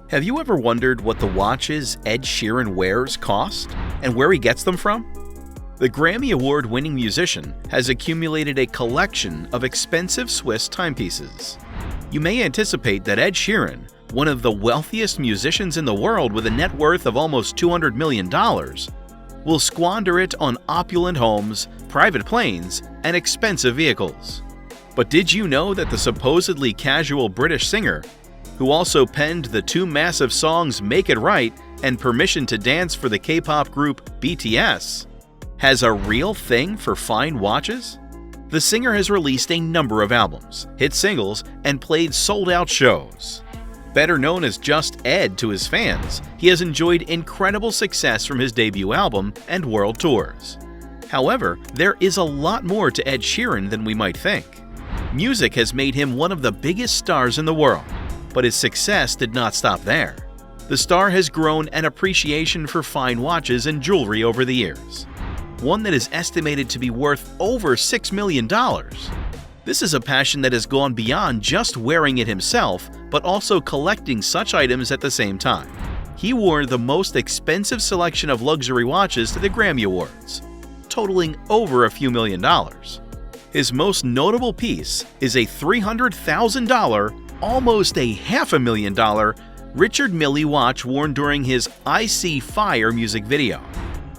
Have you ever wondered what the watches Ed Sheeran wears cost and where he gets them from? The Grammy Award-winning musician has accumulated a collection of expensive Swiss timepieces. You may anticipate that Ed Sheeran, one of the wealthiest musicians in the world with a net worth of almost $200 million, will squander it on opulent homes, private planes, and expensive vehicles. But did you know that the supposedly casual British singer, who also penned the two massive songs Make It Right and Permission to Dance for the K-pop group BTS, has a real thing for fine watches? The singer has released a number of albums, hit singles, and played sold-out shows. Better known as just Ed to his fans, he has enjoyed incredible success from his debut album and world tours. However, there is a lot more to Ed Sheeran than we might think. Music has made him one of the biggest stars in the world, but his success did not stop there. The star has grown an appreciation for fine watches and jewelry over the years, one that is estimated to be worth over $6 million. This is a passion that has gone beyond just wearing it himself, but also collecting such items at the same time. He wore the most expensive selection of luxury watches to the Grammy Awards, totaling over a few $1,000,000. His most notable piece is a $300,000, almost a $500,000 Richard Mille watch worn during his I See Fire music video.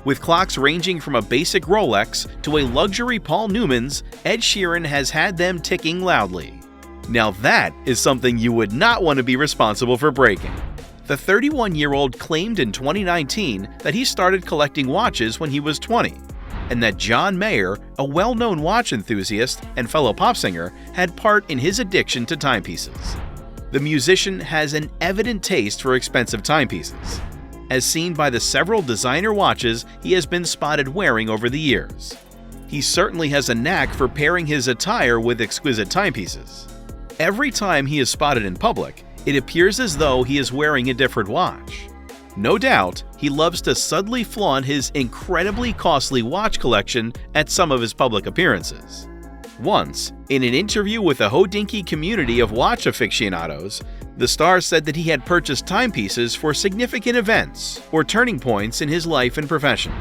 With clocks ranging from a basic Rolex to a luxury Paul Newman's, Ed Sheeran has had them ticking loudly. Now that is something you would not want to be responsible for breaking. The 31-year-old claimed in 2019 that he started collecting watches when he was 20, and that John Mayer, a well-known watch enthusiast and fellow pop singer, had part in his addiction to timepieces. The musician has an evident taste for expensive timepieces, as seen by the several designer watches he has been spotted wearing over the years. He certainly has a knack for pairing his attire with exquisite timepieces. Every time he is spotted in public, it appears as though he is wearing a different watch. No doubt, he loves to subtly flaunt his incredibly costly watch collection at some of his public appearances. Once, in an interview with a Hodinkee community of watch aficionados, the star said that he had purchased timepieces for significant events or turning points in his life and profession.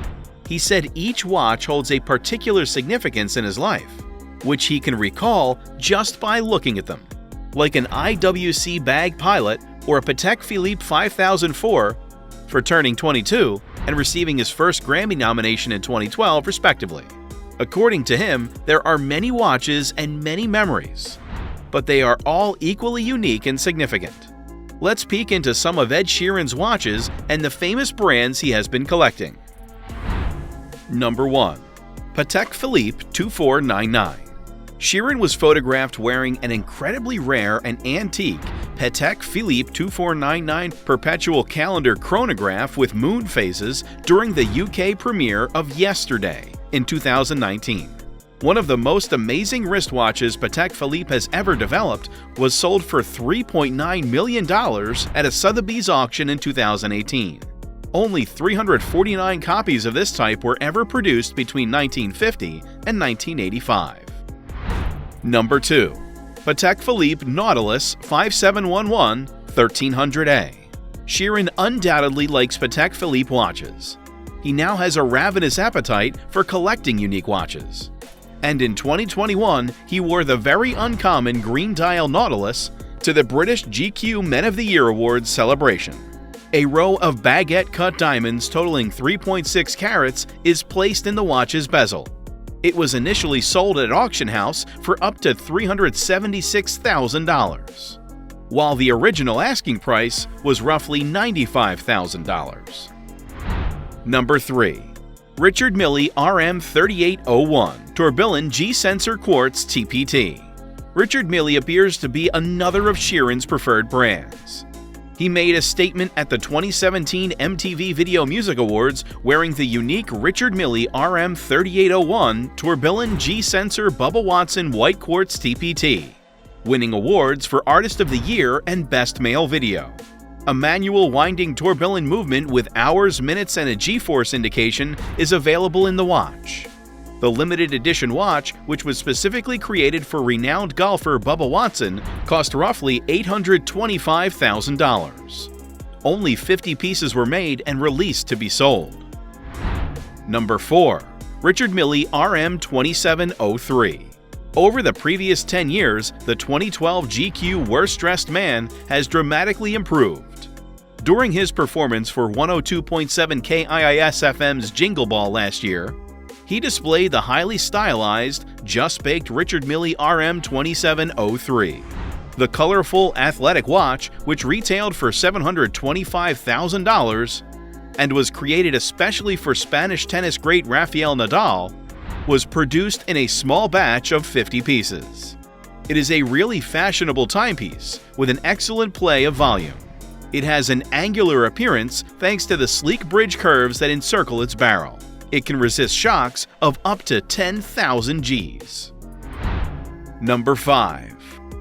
He said each watch holds a particular significance in his life, which he can recall just by looking at them, like an IWC bag pilot or a Patek Philippe 5004 for turning 22 and receiving his first Grammy nomination in 2012, respectively. According to him, there are many watches and many memories, but they are all equally unique and significant. Let's peek into some of Ed Sheeran's watches and the famous brands he has been collecting. Number 1. Patek Philippe 2499. Sheeran was photographed wearing an incredibly rare and antique Patek Philippe 2499 perpetual calendar chronograph with moon phases during the UK premiere of Yesterday in 2019. One of the most amazing wristwatches Patek Philippe has ever developed was sold for $3.9 million at a Sotheby's auction in 2018. Only 349 copies of this type were ever produced between 1950 and 1985. Number 2. Patek Philippe Nautilus 5711 1300A. Sheeran undoubtedly likes Patek Philippe watches. He now has a ravenous appetite for collecting unique watches. And in 2021, he wore the very uncommon green dial Nautilus to the British GQ Men of the Year Awards celebration. A row of baguette-cut diamonds totaling 3.6 carats is placed in the watch's bezel. It was initially sold at auction house for up to $376,000, while the original asking price was roughly $95,000. Number 3. Richard Mille RM3801 Tourbillon G-Sensor Quartz TPT. Richard Mille appears to be another of Sheeran's preferred brands. He made a statement at the 2017 MTV Video Music Awards wearing the unique Richard Mille RM3801 Tourbillon G-Sensor Bubba Watson White Quartz TPT, winning awards for Artist of the Year and Best Male Video. A manual winding tourbillon movement with hours, minutes, and a G-force indication is available in the watch. The limited edition watch, which was specifically created for renowned golfer Bubba Watson, cost roughly $825,000. only 50 pieces were made and released to be sold. Number 4. Richard Mille RM2703. Over the previous 10 years, the 2012 GQ Worst Dressed Man has dramatically improved. During his performance for 102.7 KIIS-FM's Jingle Ball last year, he displayed the highly stylized, just-baked Richard Mille RM2703. The colorful, athletic watch, which retailed for $725,000 and was created especially for Spanish tennis great Rafael Nadal, was produced in a small batch of 50 pieces. It is a really fashionable timepiece with an excellent play of volume. It has an angular appearance thanks to the sleek bridge curves that encircle its barrel. It can resist shocks of up to 10,000 Gs. Number 5.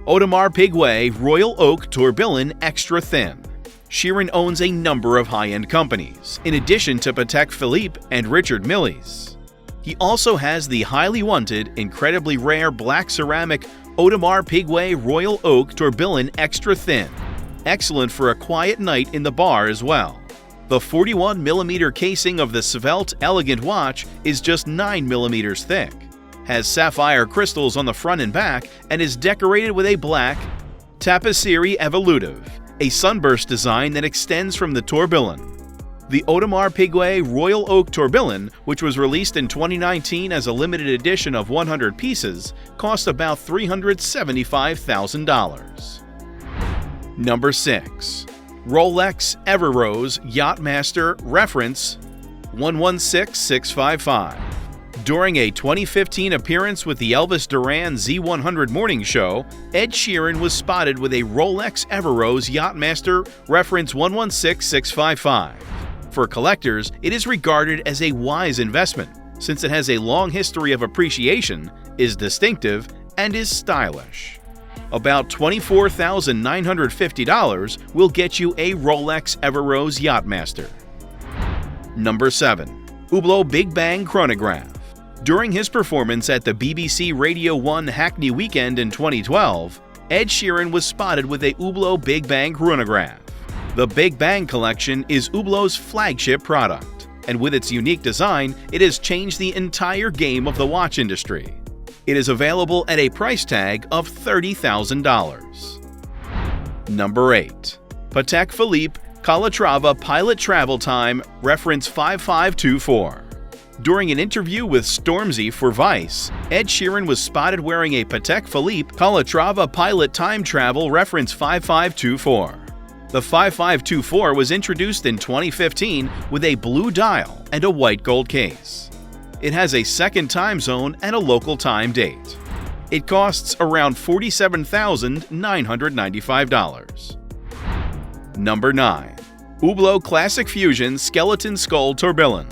Audemars Piguet Royal Oak Tourbillon Extra Thin. Sheeran owns a number of high-end companies, in addition to Patek Philippe and Richard Mille's. He also has the highly wanted, incredibly rare black ceramic Audemars Piguet Royal Oak Tourbillon Extra Thin, excellent for a quiet night in the bar as well. The 41mm casing of the svelte, elegant watch is just 9mm thick, has sapphire crystals on the front and back, and is decorated with a black tapisserie evolutive, a sunburst design that extends from the tourbillon. The Audemars Piguet Royal Oak Tourbillon, which was released in 2019 as a limited edition of 100 pieces, cost about $375,000. Number 6. Rolex Everrose Yachtmaster Reference 116655. During a 2015 appearance with the Elvis Duran Z100 Morning Show, Ed Sheeran was spotted with a Rolex Everrose Yachtmaster Reference 116655. For collectors, it is regarded as a wise investment, since it has a long history of appreciation, is distinctive, and is stylish. About $24,950 will get you a Rolex Everrose Yachtmaster. Number 7. Hublot Big Bang Chronograph. During his performance at the BBC Radio 1 Hackney Weekend in 2012, Ed Sheeran was spotted with a Hublot Big Bang Chronograph. The Big Bang collection is Hublot's flagship product, and with its unique design, it has changed the entire game of the watch industry. It is available at a price tag of $30,000. Number 8. Patek Philippe Calatrava Pilot Travel Time Reference 5524. During an interview with Stormzy for Vice, Ed Sheeran was spotted wearing a Patek Philippe Calatrava Pilot Time Travel Reference 5524. The 5524 was introduced in 2015 with a blue dial and a white gold case. It has a second time zone and a local time date. It costs around $47,995. Number 9. Hublot Classic Fusion Skeleton Skull Tourbillon.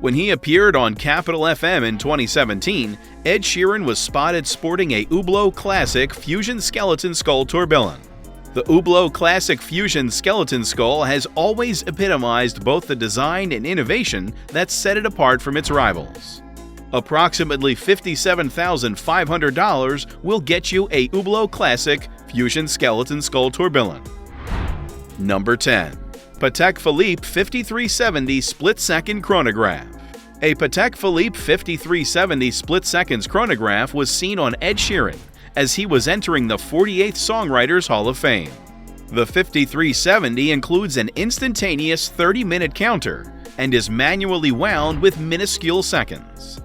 When he appeared on Capital FM in 2017, Ed Sheeran was spotted sporting a Hublot Classic Fusion Skeleton Skull Tourbillon. The Hublot Classic Fusion Skeleton Skull has always epitomized both the design and innovation that set it apart from its rivals. Approximately $57,500 will get you a Hublot Classic Fusion Skeleton Skull Tourbillon. Number 10. Patek Philippe 5370 Split Second Chronograph. A Patek Philippe 5370 Split Seconds Chronograph was seen on Ed Sheeran as he was entering the 48th Songwriters Hall of Fame. The 5370 includes an instantaneous 30-minute counter and is manually wound with minuscule seconds.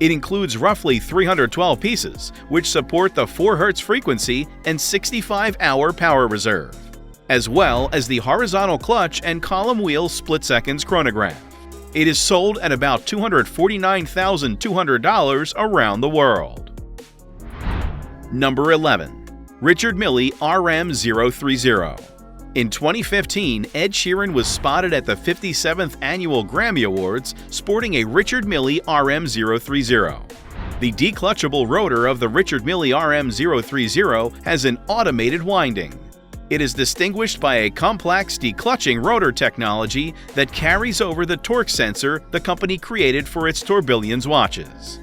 It includes roughly 312 pieces, which support the 4 Hz frequency and 65-hour power reserve, as well as the horizontal clutch and column wheel split seconds chronograph. It is sold at about $249,200 around the world. Number 11. Richard Mille RM030. In 2015, Ed Sheeran was spotted at the 57th Annual Grammy Awards sporting a Richard Mille RM030. The declutchable rotor of the Richard Mille RM030 has an automated winding. It is distinguished by a complex declutching rotor technology that carries over the torque sensor the company created for its tourbillons watches.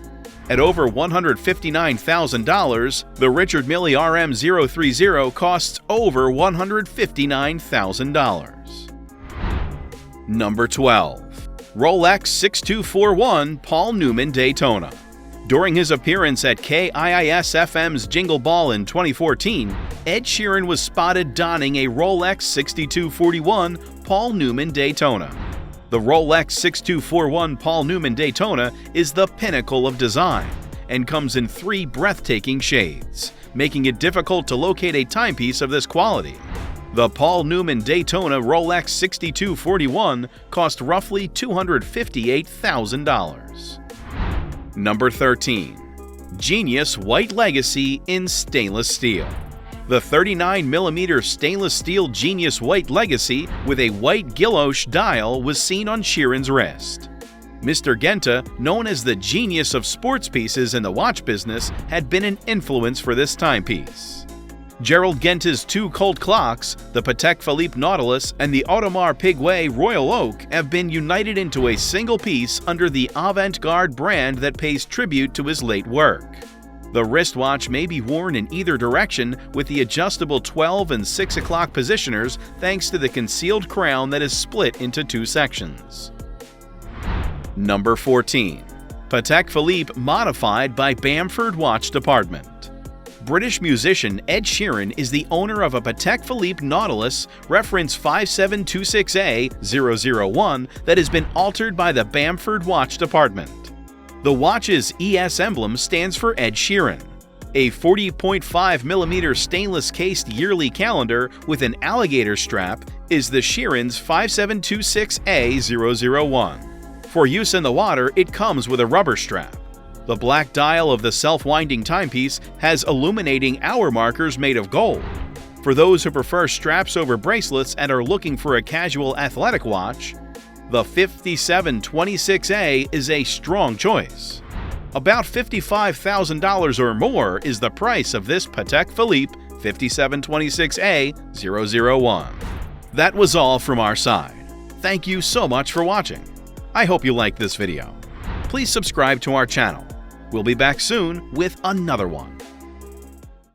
At over $159,000, the Richard Mille RM030 costs over $159,000. Number 12. Rolex 6241 Paul Newman Daytona. During his appearance at KIIS-FM's Jingle Ball in 2014, Ed Sheeran was spotted donning a Rolex 6241 Paul Newman Daytona. The Rolex 6241 Paul Newman Daytona is the pinnacle of design and comes in 3 breathtaking shades, making it difficult to locate a timepiece of this quality. The Paul Newman Daytona Rolex 6241 cost roughly $258,000. Number 13. Genius White Legacy in Stainless Steel. The 39mm stainless steel Genius White Legacy with a white guilloche dial was seen on Sheeran's wrist. Mr. Genta, known as the genius of sports pieces in the watch business, had been an influence for this timepiece. Gerald Genta's 2 cult clocks, the Patek Philippe Nautilus and the Audemars Piguet Royal Oak, have been united into a single piece under the avant-garde brand that pays tribute to his late work. The wristwatch may be worn in either direction with the adjustable 12 and 6 o'clock positioners thanks to the concealed crown that is split into 2 sections. Number 14. Patek Philippe modified by Bamford Watch Department. British musician Ed Sheeran is the owner of a Patek Philippe Nautilus reference 5726A001 that has been altered by the Bamford Watch Department. The watch's ES emblem stands for Ed Sheeran. A 40.5mm stainless cased yearly calendar with an alligator strap is the Sheeran's 5726A001. For use in the water, it comes with a rubber strap. The black dial of the self-winding timepiece has illuminating hour markers made of gold. For those who prefer straps over bracelets and are looking for a casual athletic watch, the 5726A is a strong choice. About $55,000 or more is the price of this Patek Philippe 5726A001. That was all from our side. Thank you so much for watching. I hope you liked this video. Please subscribe to our channel. We'll be back soon with another one.